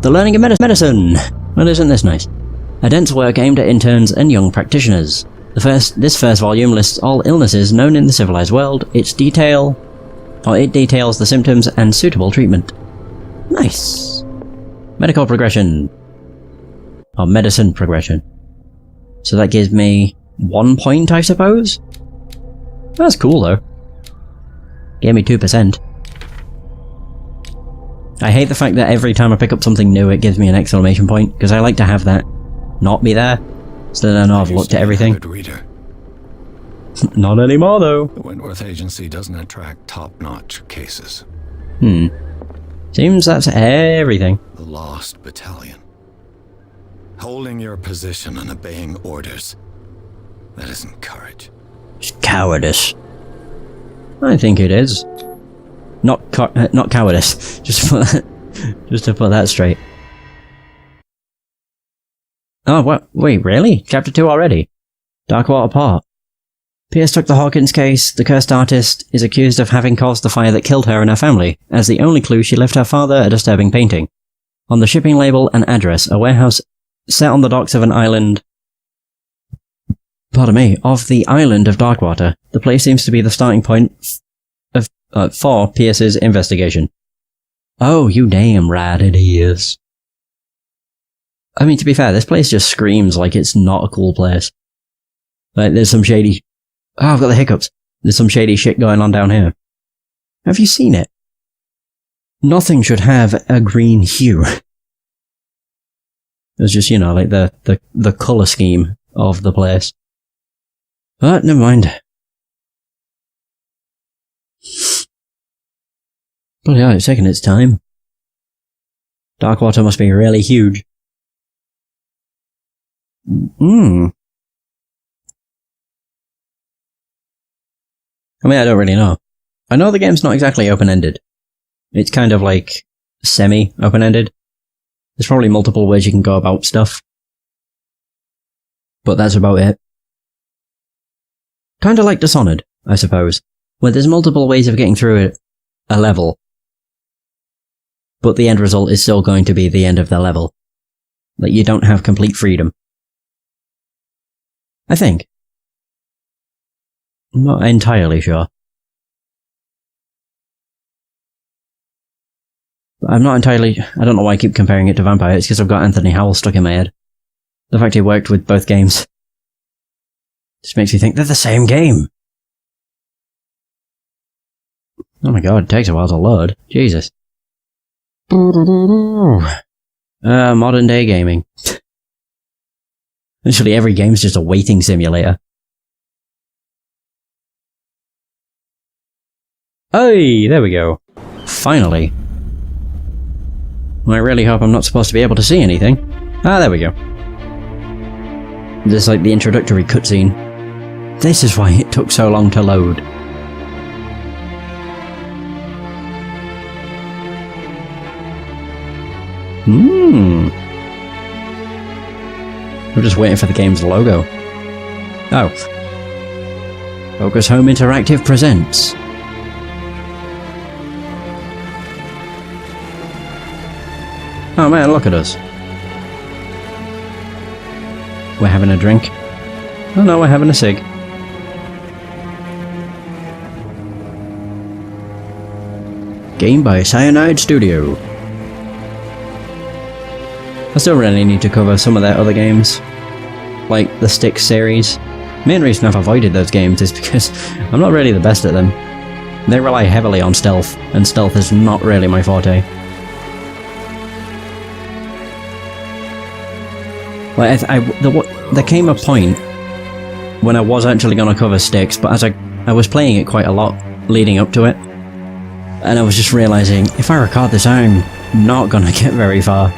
The learning of medicine! Well, isn't this nice? A dense work aimed at interns and young practitioners. This first volume lists all illnesses known in the civilized world, it details the symptoms and suitable treatment. Nice! Medical progression. Or medicine progression. So that gives me 1 point, I suppose? That's cool, though. Gave me 2%. I hate the fact that every time I pick up something new it gives me an exclamation point, because I like to have that not be there, so that I know I've looked at everything. Not anymore, though. The Wentworth Agency doesn't attract top-notch cases. Seems that's everything. The Lost Battalion. Holding your position and obeying orders. That isn't courage. It's cowardice. I think it is. Not cowardice. Just to put that straight. Oh, what? Wait, really? Chapter 2 already? Darkwater Part. Pierce took the Hawkins case. The cursed artist is accused of having caused the fire that killed her and her family. As the only clue, she left her father a disturbing painting. On the shipping label, an address, a warehouse set on the docks of an island. Pardon me, of the island of Darkwater. The place seems to be the starting point for Pierce's investigation. Oh, you damn right it is. I mean, to be fair, this place just screams like it's not a cool place. Like, there's some shady... Oh, I've got the hiccups. There's some shady shit going on down here. Have you seen it? Nothing should have a green hue. It's just, you know, like the colour scheme of the place. But, never mind. But yeah, it's taking its time. Darkwater must be really huge. I mean, I don't really know. I know the game's not exactly open-ended. It's kind of like semi-open-ended. There's probably multiple ways you can go about stuff. But that's about it. Kinda like Dishonored, I suppose, where there's multiple ways of getting through a level. But the end result is still going to be the end of the level. Like, you don't have complete freedom. I think. I'm not entirely sure. But I'm not entirely... I don't know why I keep comparing it to Vampire, it's because I've got Anthony Howell stuck in my head. The fact he worked with both games just makes me think they're the same game. Oh my god, it takes a while to load. Jesus. Modern day gaming. Literally every game's just a waiting simulator. Hey, there we go. Finally. I really hope I'm not supposed to be able to see anything. Ah, there we go. This is like the introductory cutscene. This is why it took so long to load. I'm just waiting for the game's logo. Oh. Focus Home Interactive presents. Oh man, look at us. We're having a drink. Oh no, we're having a cig. Game by Cyanide Studios. I still really need to cover some of their other games, like the Styx series. Main reason I've avoided those games is because I'm not really the best at them. They rely heavily on stealth, and stealth is not really my forte. Like, there came a point when I was actually going to cover Styx, but as I was playing it quite a lot leading up to it, and I was just realising, if I record this, I'm not going to get very far.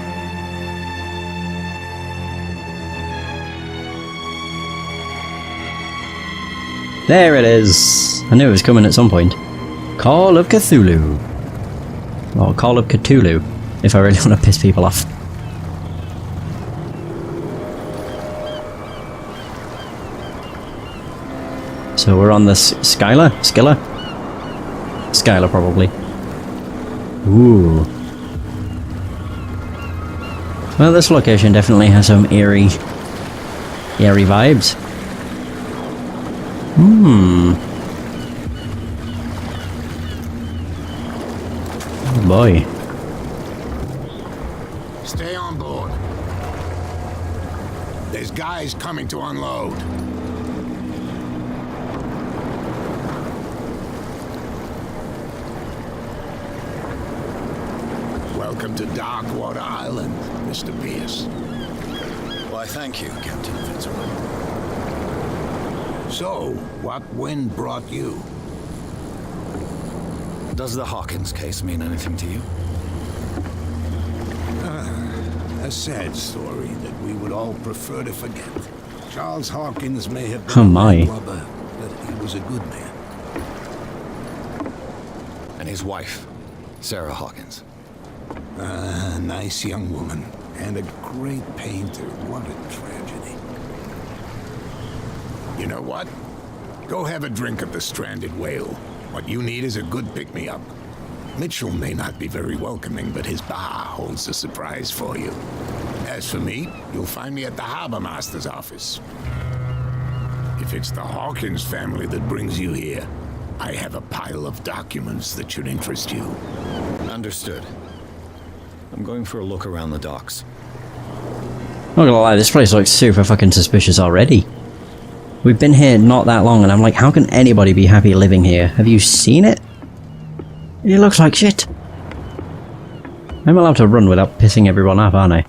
There it is! I knew it was coming at some point. Call of Cthulhu. Or Call of Cthulhu, if I really want to piss people off. So we're on the Skylar? Skilla? Skylar, probably. Ooh. Well, this location definitely has some eerie vibes. Oh boy. Stay on board. There's guys coming to unload. Welcome to Darkwater Island, Mr. Pierce. Why, thank you, Captain Fitzroy. So, what wind brought you? Does the Hawkins case mean anything to you? A sad story that we would all prefer to forget. Charles Hawkins may have Oh been my. a robber, but he was a good man. And his wife, Sarah Hawkins. A nice young woman, and a great painter. What a tragedy. You know what? Go have a drink at the Stranded Whale. What you need is a good pick-me-up. Mitchell may not be very welcoming, but his bar holds a surprise for you. As for me, you'll find me at the Harbor Master's office. If it's the Hawkins family that brings you here, I have a pile of documents that should interest you. Understood. I'm going for a look around the docks. Not gonna lie, this place looks super fucking suspicious already. We've been here not that long and I'm like, how can anybody be happy living here? Have you seen it? It looks like shit. I'm allowed to run without pissing everyone off, aren't I?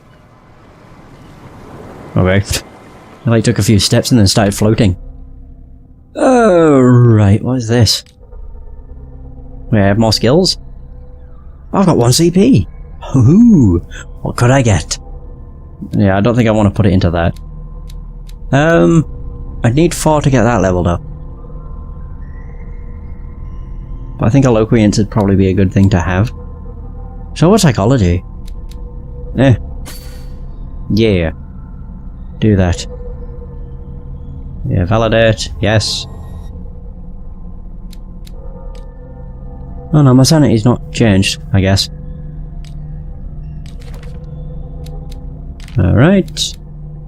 Okay. I like took a few steps and then started floating. Oh, right, what is this? Wait, I have more skills? I've got 1 CP! Ooh, what could I get? Yeah, I don't think I want to put it into that. I'd need 4 to get that leveled up. But I think eloquence would probably be a good thing to have. So what's psychology? Yeah. Do that. Yeah, validate. Yes. Oh no, my sanity's not changed, I guess. Alright.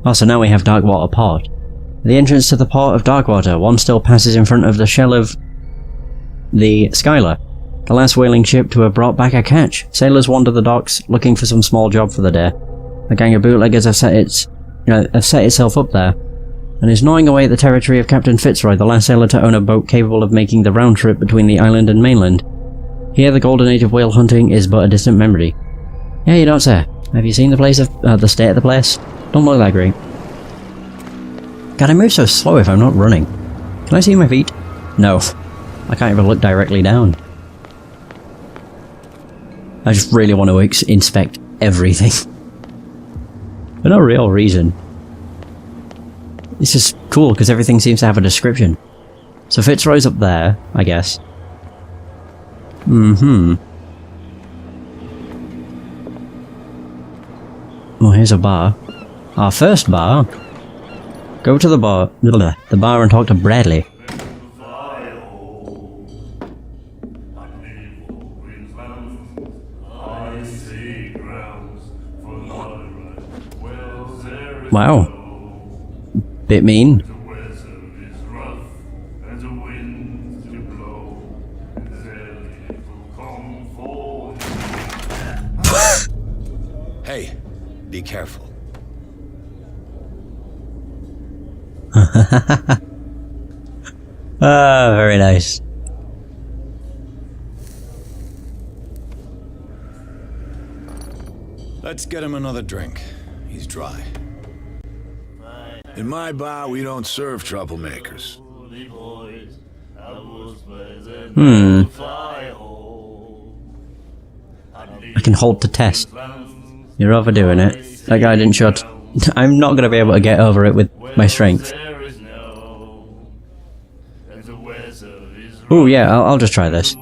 Oh, so now we have Darkwater Port. The entrance to the port of Darkwater. One still passes in front of the shell of the Skylar, the last whaling ship to have brought back a catch. Sailors wander the docks looking for some small job for the day. A gang of bootleggers have set itself up there, and is gnawing away at the territory of Captain Fitzroy, the last sailor to own a boat capable of making the round trip between the island and mainland. Here the golden age of whale hunting is but a distant memory. Yeah, you don't say. Have you seen the place of the state of the place? Don't look that great. God, I move so slow if I'm not running. Can I see my feet? No. I can't even look directly down. I just really want to inspect everything. For no real reason. It's just cool because everything seems to have a description. So Fitzroy's up there, I guess. Oh, here's a bar. Our first bar. Go to the bar and talk to Bradley. Wow. Bit mean. Hey, be careful. Ah, very nice. Let's get him another drink. He's dry. In my bar, we don't serve troublemakers. I can hold to test. You're overdoing it. That guy didn't shut. I'm not going to be able to get over it with my strength. Ooh, yeah, I'll just try this.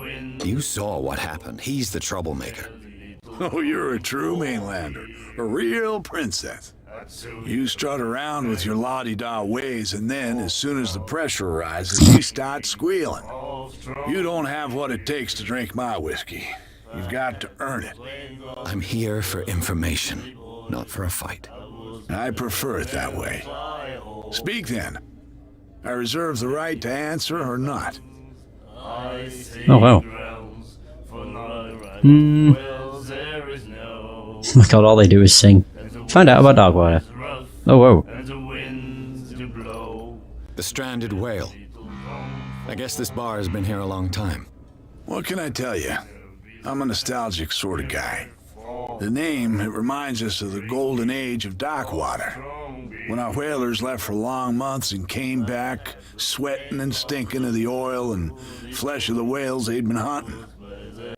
You saw what happened. He's the troublemaker. Oh, you're a true mainlander. A real princess. You strut around with your la-di-da ways, and then, as soon as the pressure rises, you start squealing. You don't have what it takes to drink my whiskey. You've got to earn it. I'm here for information. not for a fight. I prefer it that way. Speak then. I reserve the right to answer or not. Oh wow. Oh my god, all they do is sing. Find out about Dogwater. Oh whoa. The Stranded Whale. I guess this bar has been here a long time. What can I tell you? I'm a nostalgic sort of guy. The name, it reminds us of the golden age of dockwater, when our whalers left for long months and came back sweating and stinking of the oil and flesh of the whales they'd been hunting.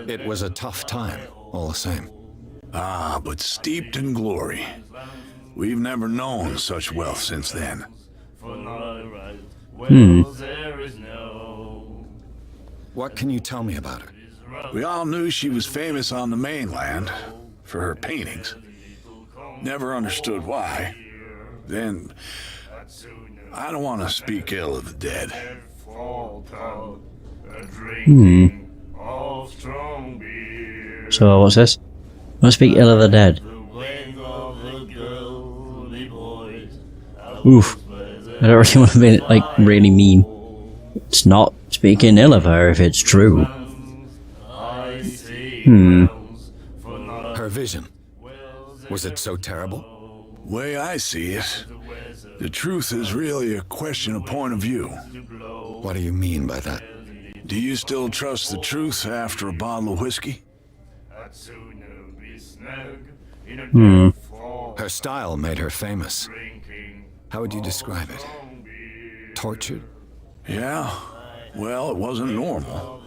It was a tough time, all the same. Ah, but steeped in glory. We've never known such wealth since then. What can you tell me about her? We all knew she was famous on the mainland for her paintings. Never understood why. Then, I don't want to speak ill of the dead. So what's this? Don't speak ill of the dead. Oof. I don't really want to be, like, really mean. It's not speaking ill of her if it's true. Her vision. Was it so terrible? Way I see it, the truth is really a question of point of view. What do you mean by that? Do you still trust the truth after a bottle of whiskey? Her style made her famous. How would you describe it? Tortured? Yeah, well, it wasn't normal.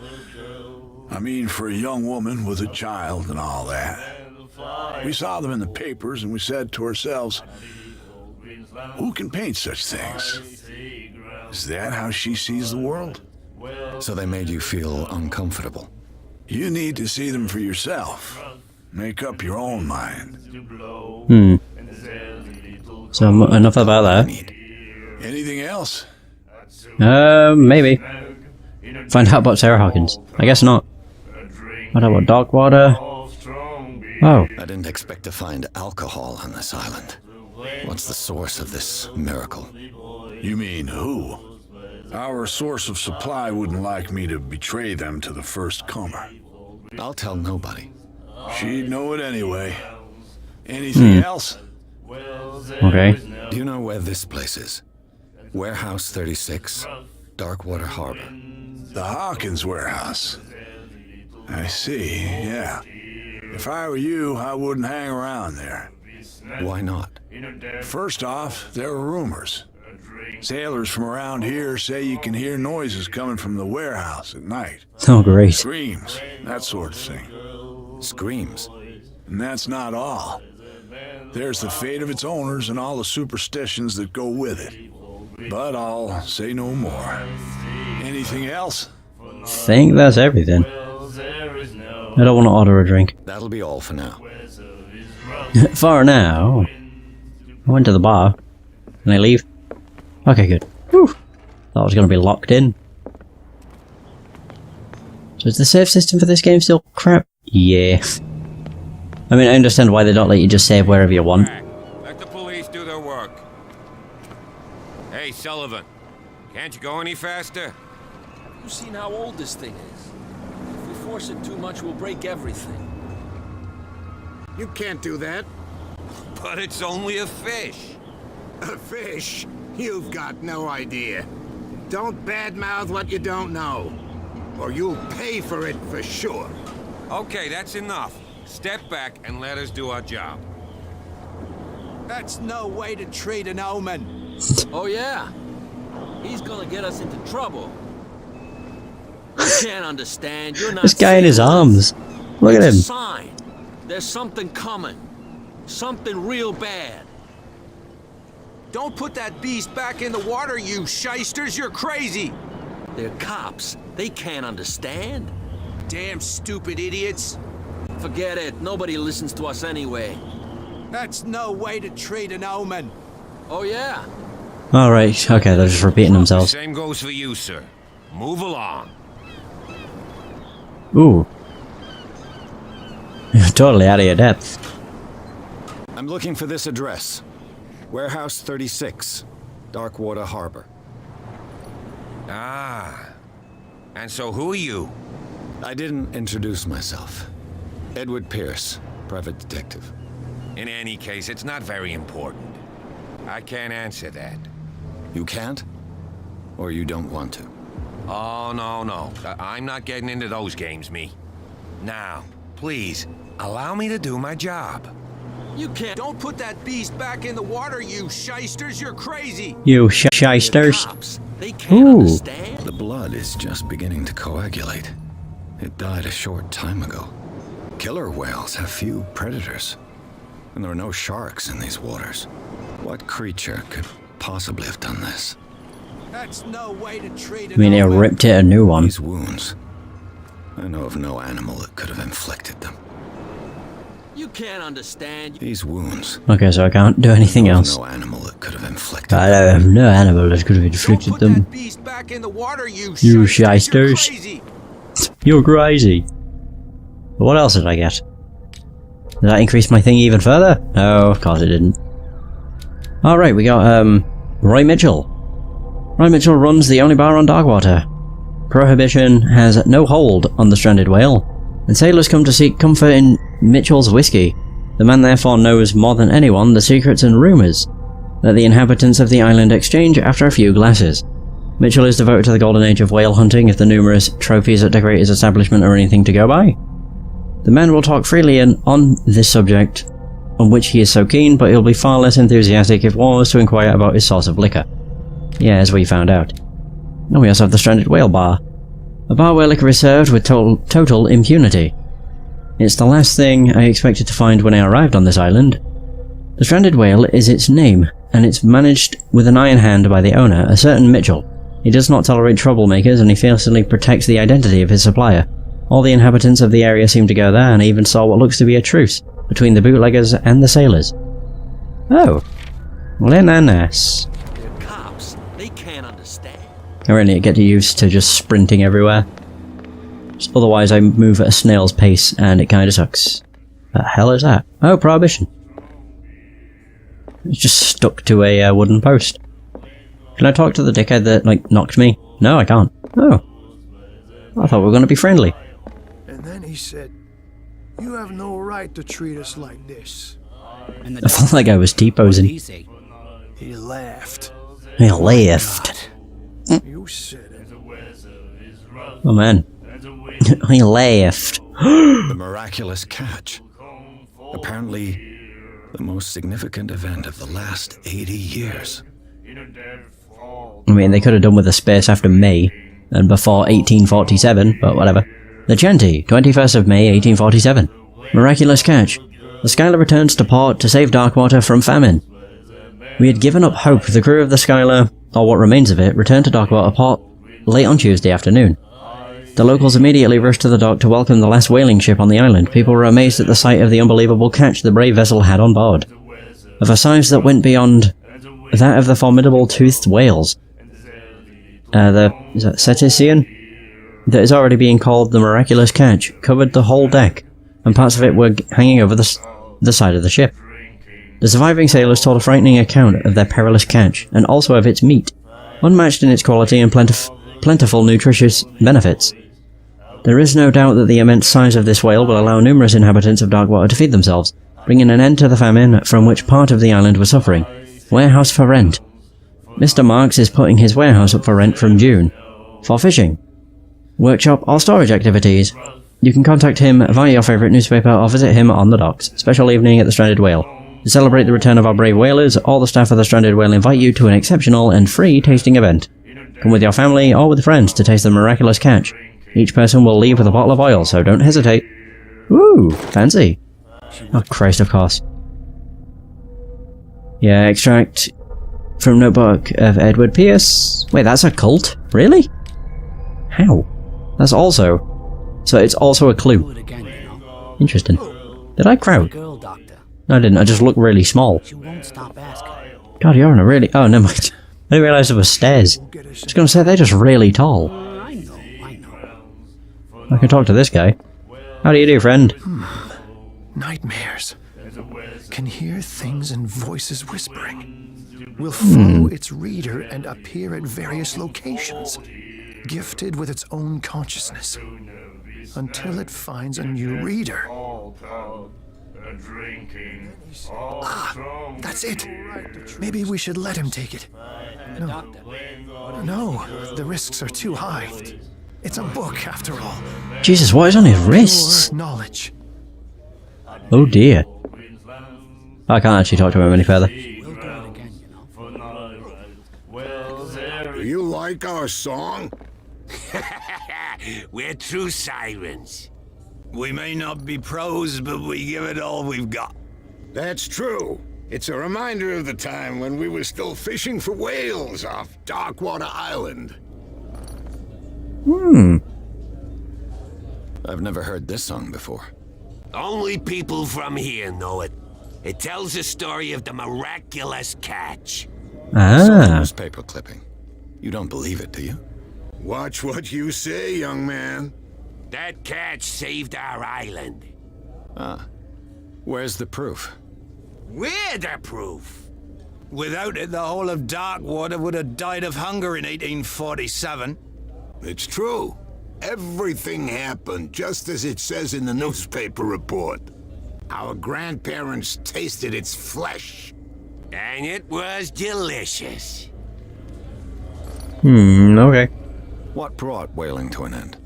I mean, for a young woman with a child and all that. We saw them in the papers and we said to ourselves, who can paint such things? Is that how she sees the world? So they made you feel uncomfortable. You need to see them for yourself. Make up your own mind. So enough about that. Anything else? Maybe. Find out about Sarah Hawkins. I guess not. What about Dogwater? Oh. I didn't expect to find alcohol on this island. What's the source of this miracle? You mean who? Our source of supply wouldn't like me to betray them to the first comer. I'll tell nobody. She'd know it anyway. Anything else? Okay. Do you know where this place is? Warehouse 36, Darkwater Harbor. The Hawkins warehouse. I see, yeah. If I were you, I wouldn't hang around there. Why not? First off, there are rumors. Sailors from around here say you can hear noises coming from the warehouse at night. Oh, great. Screams, that sort of thing. Screams. And that's not all. There's the fate of its owners and all the superstitions that go with it. But I'll say no more. Anything else? Think that's everything. I don't want to order a drink. That'll be all for now. For now. I went to the bar. Can I leave? Okay, good. Whew. Thought I was going to be locked in. So is the save system for this game still crap? Yeah. I mean, I understand why they don't let you just save wherever you want. Let the police do their work. Hey, Sullivan. Can't you go any faster? You've seen how old this thing is. If we force it too much, we'll break everything. You can't do that. But it's only a fish. A fish? You've got no idea. Don't badmouth what you don't know, or you'll pay for it for sure. Okay, that's enough. Step back and let us do our job. That's no way to treat an omen. Oh yeah? He's gonna get us into trouble. You can't understand. You're not. This guy in his arms. Look at It's a him. sign. There's something coming. Something real bad. Don't put that beast back in the water, you shysters. You're crazy. They're cops. They can't understand. Damn stupid idiots. Forget it. Nobody listens to us anyway. That's no way to treat an omen. Oh yeah? Alright, okay, they're just repeating themselves. Same goes for you, sir. Move along. Ooh. You're totally out of your depth. I'm looking for this address. Warehouse 36, Darkwater Harbor. Ah. And so who are you? I didn't introduce myself. Edward Pierce, private detective. In any case, it's not very important. I can't answer that. You can't? Or you don't want to? Oh, no. I'm not getting into those games, me. Now, please, allow me to do my job. You can't. Don't put that beast back in the water, you shysters. You're crazy. You shysters. Cops, they can't understand. The blood is just beginning to coagulate. It died a short time ago. Killer whales have few predators. And there are no sharks in these waters. What creature could possibly have done this? That's no way to treat it. I mean, it ripped it a new one. These wounds. I know of no animal that could have inflicted them. You can't understand. These wounds. Okay, so I can't do anything else. No animal that could have inflicted I them. have no animal that could have inflicted Don't put that them. beast back in the water, you shysters. You're crazy. You're crazy. But what else did I get? Did that increase my thing even further? No, of course it didn't. Alright, we got, Roy Mitchell. Roy Mitchell runs the only bar on Darkwater. Prohibition has no hold on the stranded whale, and sailors come to seek comfort in Mitchell's whiskey. The man therefore knows more than anyone the secrets and rumours that the inhabitants of the island exchange after a few glasses. Mitchell is devoted to the golden age of whale hunting if the numerous trophies that decorate his establishment are anything to go by. The man will talk freely on this subject, on which he is so keen, but he'll be far less enthusiastic if one was to inquire about his source of liquor. Yeah, as we found out. And we also have the Stranded Whale Bar. A bar where liquor is served with total impunity. It's the last thing I expected to find when I arrived on this island. The Stranded Whale is its name, and it's managed with an iron hand by the owner, a certain Mitchell. He does not tolerate troublemakers, and he fiercely protects the identity of his supplier. All the inhabitants of the area seem to go there, and I even saw what looks to be a truce between the bootleggers and the sailors. Oh. Well, then they're nice. The cops, they can't understand. I really get used to just sprinting everywhere. Otherwise I move at a snail's pace, and it kinda sucks. The hell is that? Oh, Prohibition. It's just stuck to a wooden post. Can I talk to the dickhead that, like, knocked me? No, I can't. Oh. I thought we were gonna be friendly. And then he said, "You have no right to treat us like this." I felt like I was T-posing. He laughed. He laughed. You said it. Oh man. He laughed. The miraculous catch. Apparently, the most significant event of the last 80 years. I mean, they could have done with a space after May, and before 1847, but whatever. The Chanty, 21st of May, 1847. Miraculous catch. The Skylar returns to port to save Darkwater from famine. We had given up hope. The crew of the Skylar, or what remains of it, returned to Darkwater port late on Tuesday afternoon. The locals immediately rushed to the dock to welcome the last whaling ship on the island. People were amazed at the sight of the unbelievable catch the brave vessel had on board, of a size that went beyond that of the formidable toothed whales. Is that Cetacean? That is already being called the Miraculous Catch, covered the whole deck, and parts of it were hanging over the side of the ship. The surviving sailors told a frightening account of their perilous catch, and also of its meat, unmatched in its quality and plentiful nutritious benefits. There is no doubt that the immense size of this whale will allow numerous inhabitants of Darkwater to feed themselves, bringing an end to the famine from which part of the island was suffering. Warehouse for rent. Mr. Marks is putting his warehouse up for rent from June. For fishing, workshop or storage activities. You can contact him via your favourite newspaper or visit him on the docks. Special evening at the Stranded Whale. To celebrate the return of our brave whalers, all the staff of the Stranded Whale invite you to an exceptional and free tasting event. Come with your family or with friends to taste the miraculous catch. Each person will leave with a bottle of oil, so don't hesitate. Ooh, fancy. Oh Christ, of course. Yeah, extract from notebook of Edward Pierce. Wait, that's a cult? Really? How? That's also... So it's also a clue. Interesting. Did I crouch? No, I didn't. I just looked really small. God, you're on a really... Oh, never mind. I didn't realise there were stairs. I was going to say, they're just really tall. I can talk to this guy. How do you do, friend? Nightmares. can hear things and voices whispering, will follow its reader and appear at various locations, gifted with its own consciousness, until it finds a new reader. Ah, that's it. Maybe we should let him take it. No, the risks are too high. It's a book, after all. Jesus, what is on his wrists? Pure knowledge. Oh dear. I can't actually talk to him any further. Do you like our song? We're true sirens. We may not be pros, but we give it all we've got. That's true. It's a reminder of the time when we were still fishing for whales off Darkwater Island. I've never heard this song before. Only people from here know it. It tells the story of the miraculous catch. Ah. Newspaper clipping. You don't believe it, do you? Watch what you say, young man. That catch saved our island. Ah. Where's the proof? We're the proof. Without it, the whole of Darkwater would have died of hunger in 1847. It's true. Everything happened just as it says in the newspaper report. Our grandparents tasted its flesh. And it was delicious. Okay. What brought whaling to an end?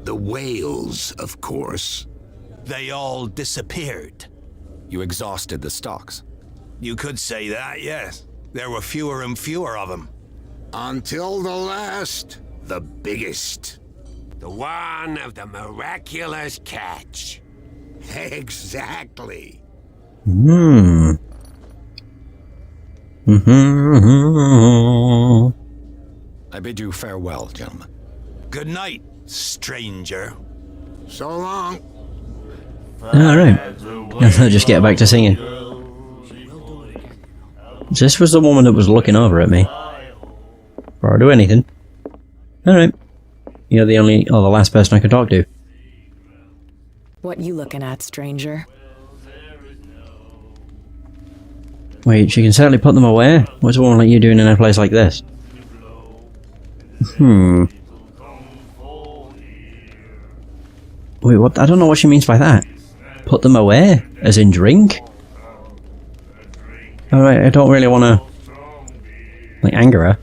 The whales, of course. They all disappeared. You exhausted the stocks. You could say that, yes. There were fewer and fewer of them. Until the last, the biggest. The one of the miraculous catch. Exactly. I bid you farewell, gentlemen. Good night, stranger. So long. Alright. I'll just get back to singing. This was the woman that was looking over at me. Before I do anything. Alright. You're the last person I could talk to. What you looking at, stranger? Wait, she can certainly put them away? What's a woman like you doing in a place like this? Wait, what? I don't know what she means by that. Put them away? As in drink? Alright, I don't really want to... like, anger her.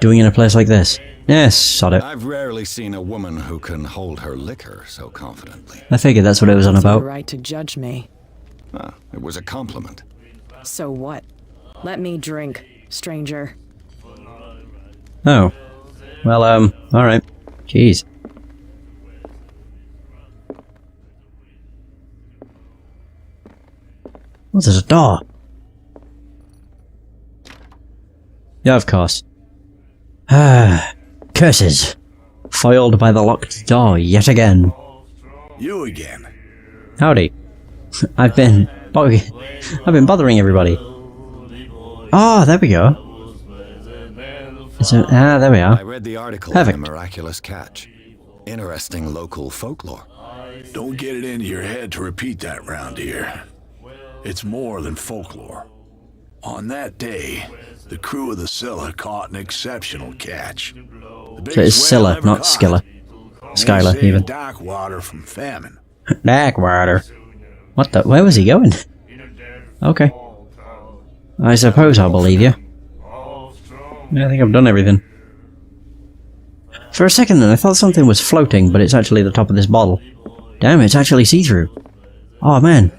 Doing in a place like this. Yes, sod it. I've rarely seen a woman who can hold her liquor so confidently. I figured that's what it was on It's your about. right to judge me. Ah, it was a compliment. So what? Let me drink, stranger. Oh. Well, alright. Jeez. Oh, there's a door. Yeah, of course. Ah, curses. Foiled by the locked door yet again. You again. Howdy. I've been bothering everybody. Oh, there we go. There we I are. read the article Perfect. on the miraculous catch. Interesting local folklore. Don't get it into your head to repeat that round here. It's more than folklore. On that day, the crew of the Scylla caught an exceptional catch. So it's Scylla, not Skilla. Skylar, even. Darkwater from famine. Darkwater. What the? Where was he going? Okay. I suppose I'll believe you. I think I've done everything. For a second then, I thought something was floating, but it's actually the top of this bottle. Damn, it's actually see-through. Oh man.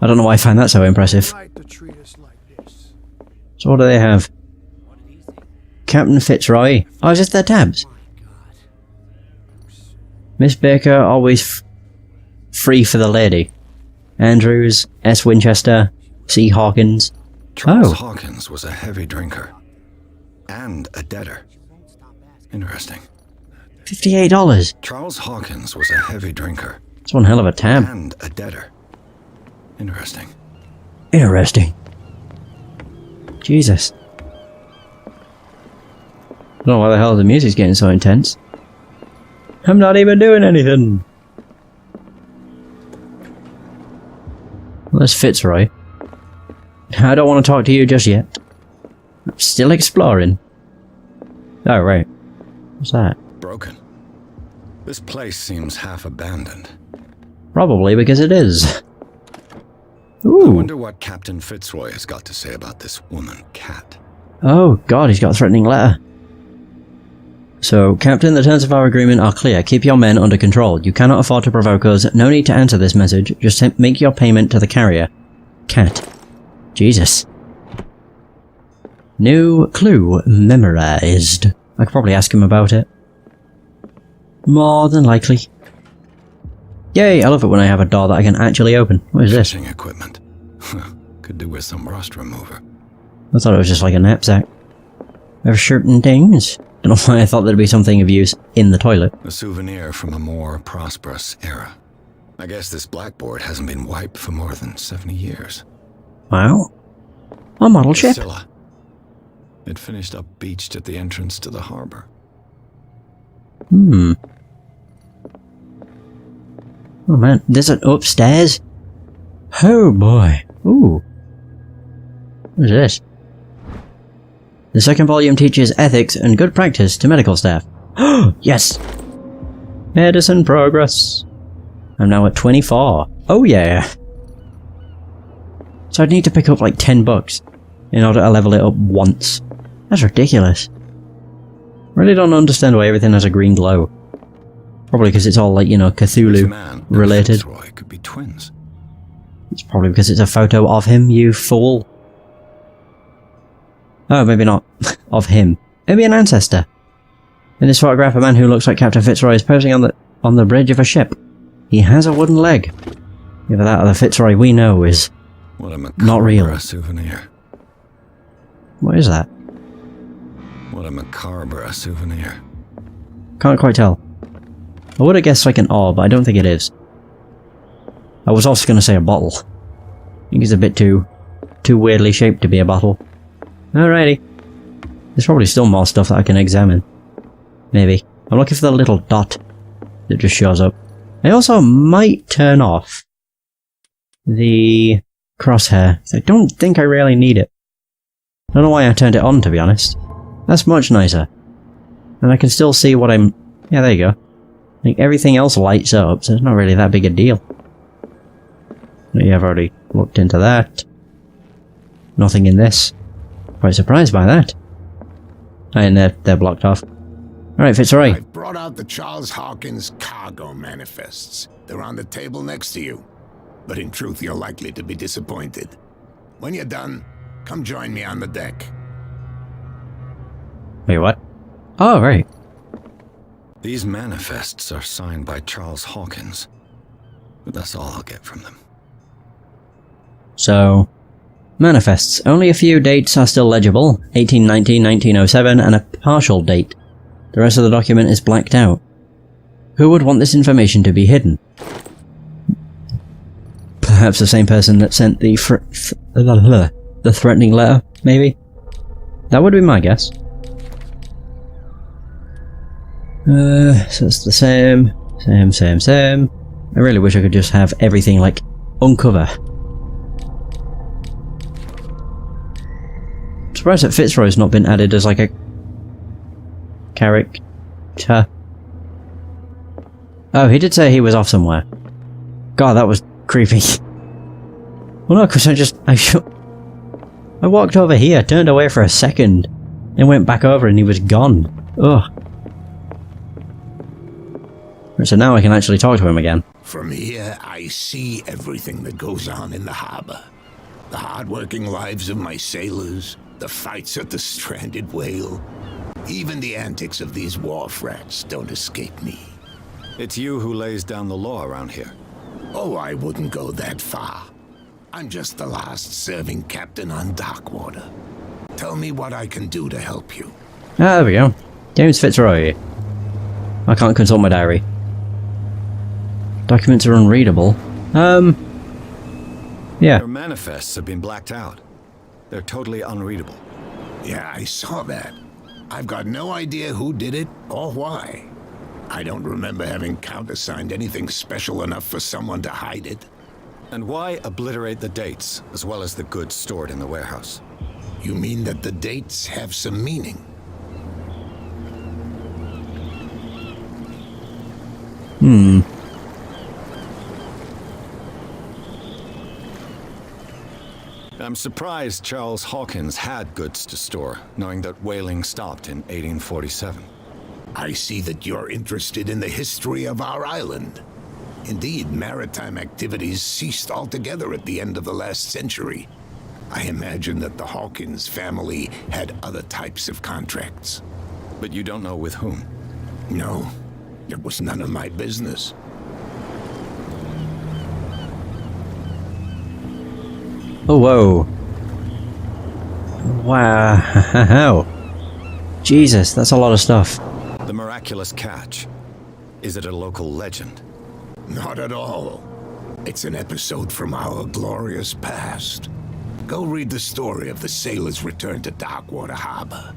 I don't know why I find that so impressive. Right to treat us like this. So what do they have? Captain Fitzroy. Oh, is this their tabs? Miss Baker, always free for the lady. Andrews, S. Winchester, C. Hawkins. Charles Oh. Hawkins was a heavy drinker. And a debtor. Interesting. $58. Charles Hawkins was a heavy drinker. That's one hell of a tab. And a debtor. Interesting. Interesting. Jesus. I don't know why the hell the music's getting so intense. I'm not even doing anything. Well, That's Fitzroy. I don't want to talk to you just yet. I'm still exploring. Oh, right. What's that? Broken. This place seems half abandoned. Probably because it is. I Ooh. wonder what Captain Fitzroy has got to say about this woman, Cat. Oh, God, he's got a threatening letter. So, Captain, the terms of our agreement are clear. Keep your men under control. You cannot afford to provoke us. No need to answer this message. Just make your payment to the carrier. Cat. Jesus. New clue memorized. I could probably ask him about it. More than likely. Yay, I love it when I have a door that I can actually open. What is this? Fishing equipment. Could do with some rust remover. I thought it was just like a knapsack. There are certain things. Don't know why I thought there'd be something of use in the toilet. A souvenir from a more prosperous era. I guess this blackboard hasn't been wiped for more than 70 years. Wow. A model ship. Scylla. It finished up beached at the entrance to the harbor. Hmm. Oh man, there's an upstairs? Oh boy. Ooh. What is this? The second volume teaches ethics and good practice to medical staff. Yes! Medicine progress. I'm now at 24. Oh yeah. So I'd need to pick up like 10 books in order to level it up once. That's ridiculous. Really don't understand why everything has a green glow. Probably because it's all like, you know, Cthulhu related. Fitzroy could be twins. It's probably because it's a photo of him, you fool. Oh, maybe not. Of him. Maybe an ancestor. In this photograph, a man who looks like Captain Fitzroy is posing on the bridge of a ship. He has a wooden leg. Either that or the Fitzroy we know is What a not real. souvenir. What is that? What a macabre souvenir. Can't quite tell. I would have guessed like an orb, but I don't think it is. I was also going to say a bottle. I think it's a bit too weirdly shaped to be a bottle. Alrighty. There's probably still more stuff that I can examine. Maybe. I'm looking for the little dot that just shows up. I also might turn off the crosshair. I don't think I really need it. I don't know why I turned it on, to be honest. That's much nicer. And I can still see what I'm... Yeah, there you go. Like, everything else lights up, so it's not really that big a deal. Yeah, I've already looked into that. Nothing in this. Quite surprised by that. And they're blocked off. Alright, Fitzroy. I've brought out the Charles Hawkins cargo manifests. They're on the table next to you. But in truth, you're likely to be disappointed. When you're done, come join me on the deck. Wait, what? Oh, right. These manifests are signed by Charles Hawkins. But that's all I'll get from them. So, manifests. Only a few dates are still legible. 1819, 1907, and a partial date. The rest of the document is blacked out. Who would want this information to be hidden? Perhaps the same person that sent the threatening letter, maybe? That would be my guess. So it's the same. I really wish I could just have everything, like, uncover. I'm surprised that Fitzroy's not been added as, like, a character. Oh, he did say he was off somewhere. God, that was creepy. Well, no, because I walked over here, turned away for a second, and went back over and he was gone. Ugh. So now I can actually talk to him again. From here, I see everything that goes on in the harbor. The hard-working lives of my sailors, the fights at the stranded whale. Even the antics of these wharf rats don't escape me. It's you who lays down the law around here. Oh, I wouldn't go that far. I'm just the last serving captain on Darkwater. Tell me what I can do to help you. Ah, there we go. James Fitzroy. I can't consult my diary. Documents are unreadable. Yeah. Your manifests have been blacked out. They're totally unreadable. Yeah, I saw that. I've got no idea who did it or why. I don't remember having countersigned anything special enough for someone to hide it. And why obliterate the dates, as well as the goods stored in the warehouse? You mean that the dates have some meaning? I'm surprised Charles Hawkins had goods to store, knowing that whaling stopped in 1847. I see that you're interested in the history of our island. Indeed, maritime activities ceased altogether at the end of the last century. I imagine that the Hawkins family had other types of contracts. But you don't know with whom? No, it was none of my business. Oh, whoa. Wow. Jesus, that's a lot of stuff. The miraculous catch. Is it a local legend? Not at all. It's an episode from our glorious past. Go read the story of the sailor's return to Darkwater Harbor.